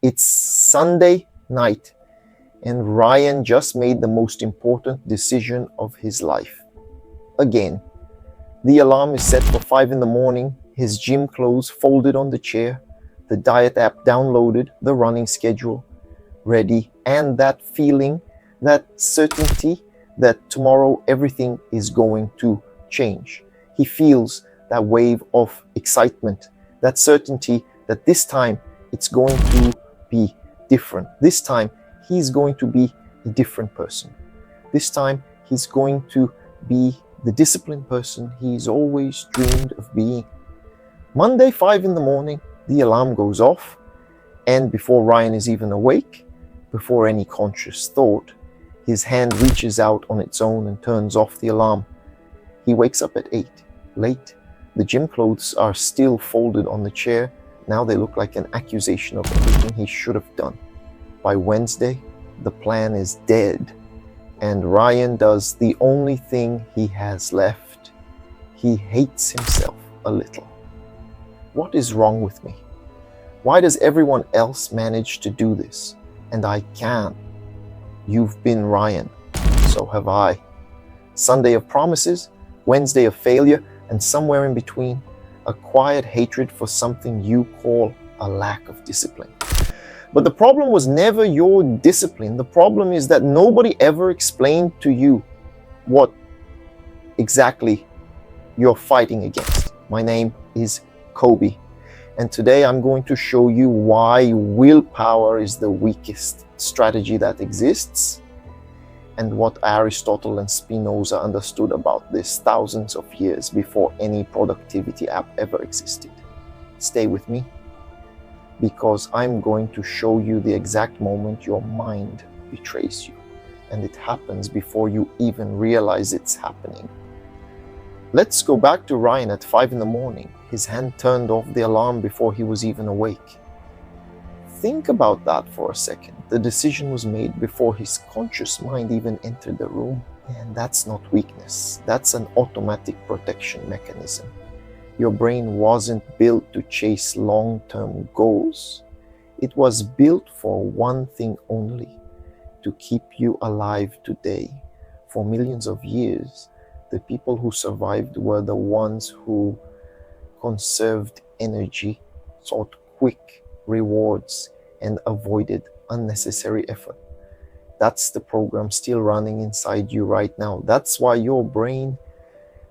It's Sunday night, and Ryan just made the most important decision of his life. Again, the alarm is set for 5 in the morning, his gym clothes folded on the chair, the diet app downloaded, the running schedule ready, and that feeling, that certainty that tomorrow everything is going to change. He feels that wave of excitement, that certainty that this time it's going to be different. This time he's going to be a different person. This time he's going to be the disciplined person he's always dreamed of being. Monday, 5 in the morning, the alarm goes off, and before Ryan is even awake, before any conscious thought, his hand reaches out on its own and turns off the alarm. He wakes up at 8, late. The gym clothes are still folded on the chair. Now they look like an accusation of everything he should have done. By Wednesday, the plan is dead, and Ryan does the only thing he has left. He hates himself a little. What is wrong with me? Why does everyone else manage to do this, and I can't? You've been Ryan, so have I. Sunday of promises, Wednesday of failure, and somewhere in between, a quiet hatred for something you call a lack of discipline. But the problem was never your discipline. The problem is that nobody ever explained to you what exactly you're fighting against. My name is Kobe, and today I'm going to show you why willpower is the weakest strategy that exists, and what Aristotle and Spinoza understood about this thousands of years before any productivity app ever existed. Stay with me, because I'm going to show you the exact moment your mind betrays you, and it happens before you even realize it's happening. Let's go back to Ryan at 5 in the morning. His hand turned off the alarm before he was even awake. Think about that for a second. The decision was made before his conscious mind even entered the room. And that's not weakness. That's an automatic protection mechanism. Your brain wasn't built to chase long-term goals. It was built for one thing only: to keep you alive today. For millions of years, the people who survived were the ones who conserved energy, sought quick rewards, and avoided unnecessary effort. That's the program still running inside you right now. That's why your brain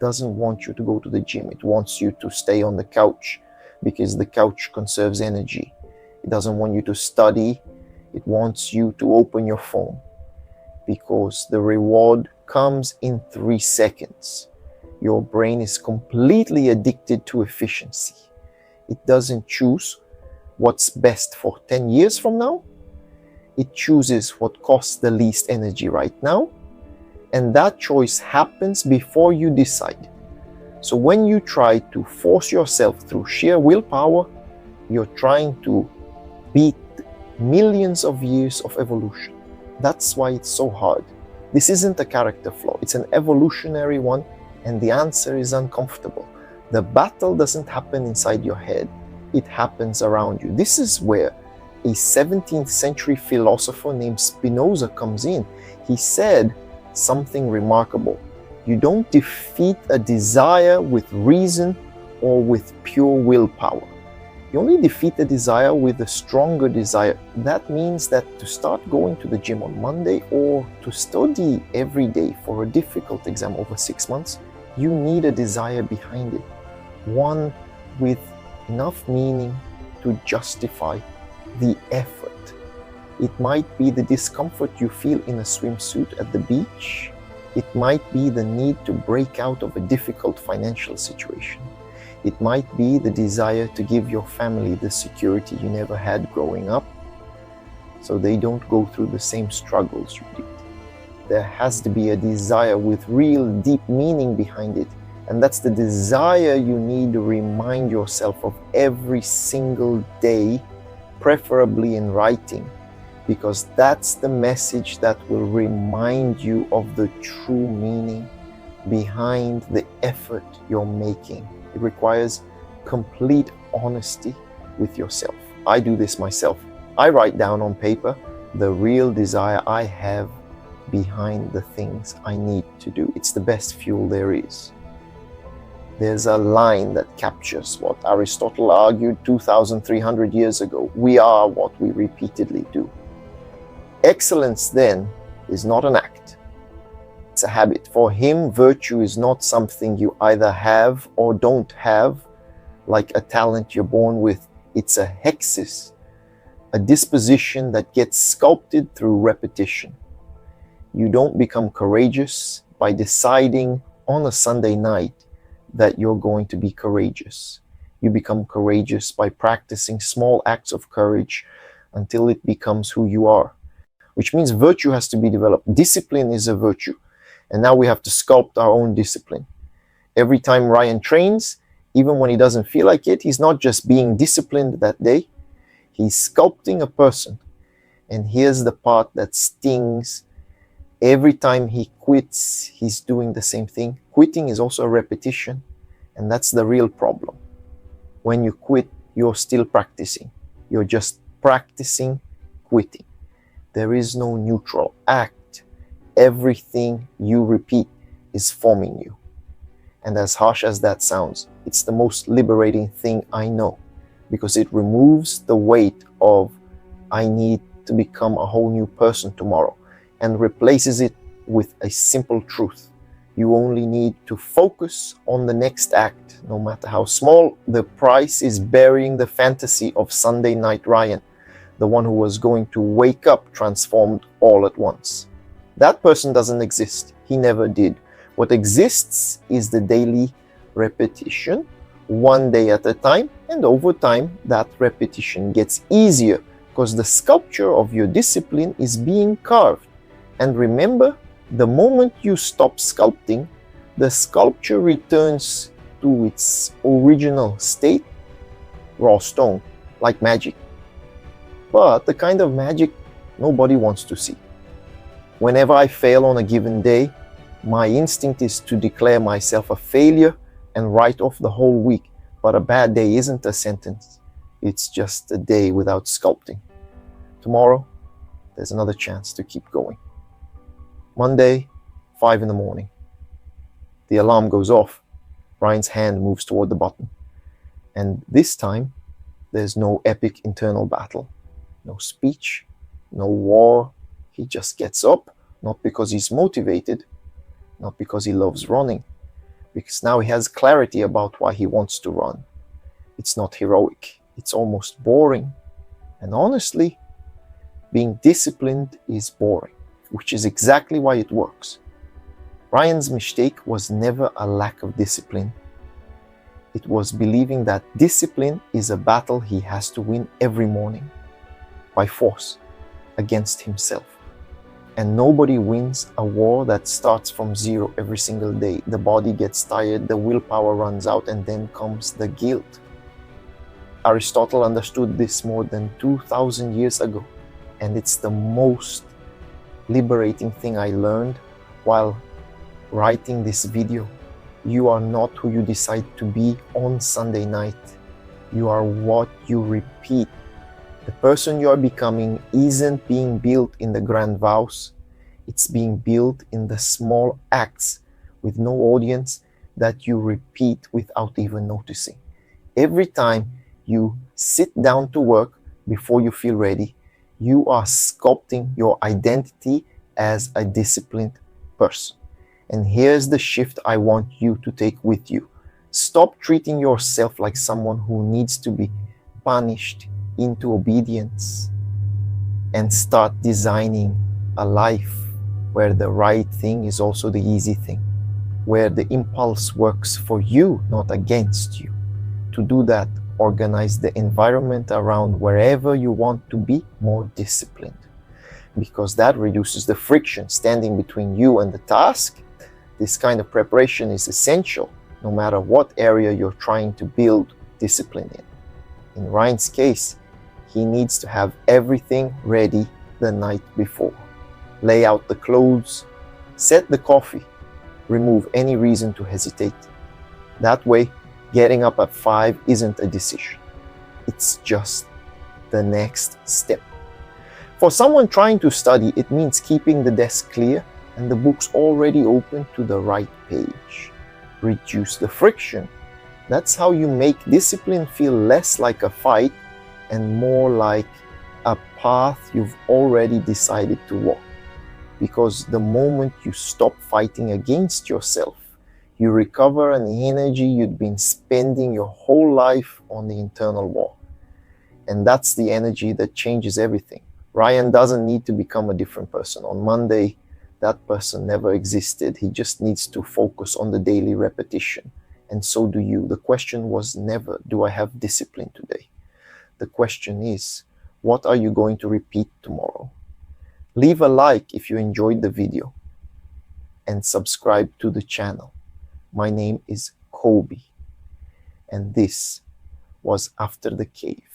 doesn't want you to go to the gym. It wants you to stay on the couch, because the couch conserves energy. It doesn't want you to study. It wants you to open your phone, because the reward comes in 3 seconds. Your brain is completely addicted to efficiency. It doesn't choose what's best for 10 years from now. It chooses what costs the least energy right now, and that choice happens before you decide. So when you try to force yourself through sheer willpower, you're trying to beat millions of years of evolution. That's why it's so hard. This isn't a character flaw, it's an evolutionary one, and the answer is uncomfortable. The battle doesn't happen inside your head, it happens around you. This is where a 17th century philosopher named Spinoza comes in. He said something remarkable. You don't defeat a desire with reason or with pure willpower. You only defeat a desire with a stronger desire. That means that to start going to the gym on Monday, or to study every day for a difficult exam over 6 months, you need a desire behind it. One with enough meaning to justify the effort. It might be the discomfort you feel in a swimsuit at the beach. It might be the need to break out of a difficult financial situation. It might be the desire to give your family the security you never had growing up, so they don't go through the same struggles you did. There has to be a desire with real deep meaning behind it, and that's the desire you need to remind yourself of every single day, preferably in writing, because that's the message that will remind you of the true meaning behind the effort you're making. It requires complete honesty with yourself. I do this myself. I write down on paper the real desire I have behind the things I need to do. It's the best fuel there is. There's a line that captures what Aristotle argued 2,300 years ago. We are what we repeatedly do. Excellence, then, is not an act. It's a habit. For him, virtue is not something you either have or don't have, like a talent you're born with. It's a hexis, a disposition that gets sculpted through repetition. You don't become courageous by deciding on a Sunday night that you're going to be courageous. You become courageous by practicing small acts of courage until it becomes who you are, which means virtue has to be developed. Discipline is a virtue, and now we have to sculpt our own discipline. Every time Ryan trains, even when he doesn't feel like it, he's not just being disciplined that day, he's sculpting a person. And here's the part that stings. Every time he quits, he's doing the same thing. Quitting is also a repetition, and that's the real problem. When you quit, you're still practicing. You're just practicing quitting. There is no neutral act. Everything you repeat is forming you. And as harsh as that sounds, it's the most liberating thing I know, because it removes the weight of I need to become a whole new person tomorrow, and replaces it with a simple truth. You only need to focus on the next act, no matter how small. The price is burying the fantasy of Sunday Night Ryan, the one who was going to wake up transformed all at once. That person doesn't exist. He never did. What exists is the daily repetition, one day at a time, and over time that repetition gets easier because the sculpture of your discipline is being carved. And remember, the moment you stop sculpting, the sculpture returns to its original state, raw stone, like magic. But the kind of magic nobody wants to see. Whenever I fail on a given day, my instinct is to declare myself a failure and write off the whole week. But a bad day isn't a sentence. It's just a day without sculpting. Tomorrow, there's another chance to keep going. Monday, 5 in the morning. The alarm goes off. Ryan's hand moves toward the button. And this time, there's no epic internal battle. No speech, no war. He just gets up, not because he's motivated, not because he loves running, because now he has clarity about why he wants to run. It's not heroic. It's almost boring. And honestly, being disciplined is boring, which is exactly why it works. Ryan's mistake was never a lack of discipline. It was believing that discipline is a battle he has to win every morning, by force, against himself. And nobody wins a war that starts from zero every single day. The body gets tired, the willpower runs out, and then comes the guilt. Aristotle understood this more than 2,000 years ago, and it's the most liberating thing I learned while writing this video. You are not who you decide to be on Sunday night. You are what you repeat. The person you are becoming isn't being built in the grand vows. It's being built in the small acts with no audience that you repeat without even noticing. Every time you sit down to work before you feel ready, you are sculpting your identity as a disciplined person. And here's the shift I want you to take with you. Stop treating yourself like someone who needs to be punished into obedience, and start designing a life where the right thing is also the easy thing, where the impulse works for you, not against you. To do that, organize the environment around wherever you want to be more disciplined, because that reduces the friction standing between you and the task. This kind of preparation is essential no matter what area you're trying to build discipline in. In Ryan's case, he needs to have everything ready the night before. Lay out the clothes, set the coffee, remove any reason to hesitate. That way, getting up at 5 isn't a decision. It's just the next step. For someone trying to study, it means keeping the desk clear and the books already open to the right page. Reduce the friction. That's how you make discipline feel less like a fight and more like a path you've already decided to walk. Because the moment you stop fighting against yourself, you recover an energy you'd been spending your whole life on the internal war. And that's the energy that changes everything. Ryan doesn't need to become a different person. On Monday, that person never existed. He just needs to focus on the daily repetition. And so do you. The question was never, do I have discipline today? The question is, what are you going to repeat tomorrow? Leave a like if you enjoyed the video and subscribe to the channel. My name is Kobe, and this was After the Cave.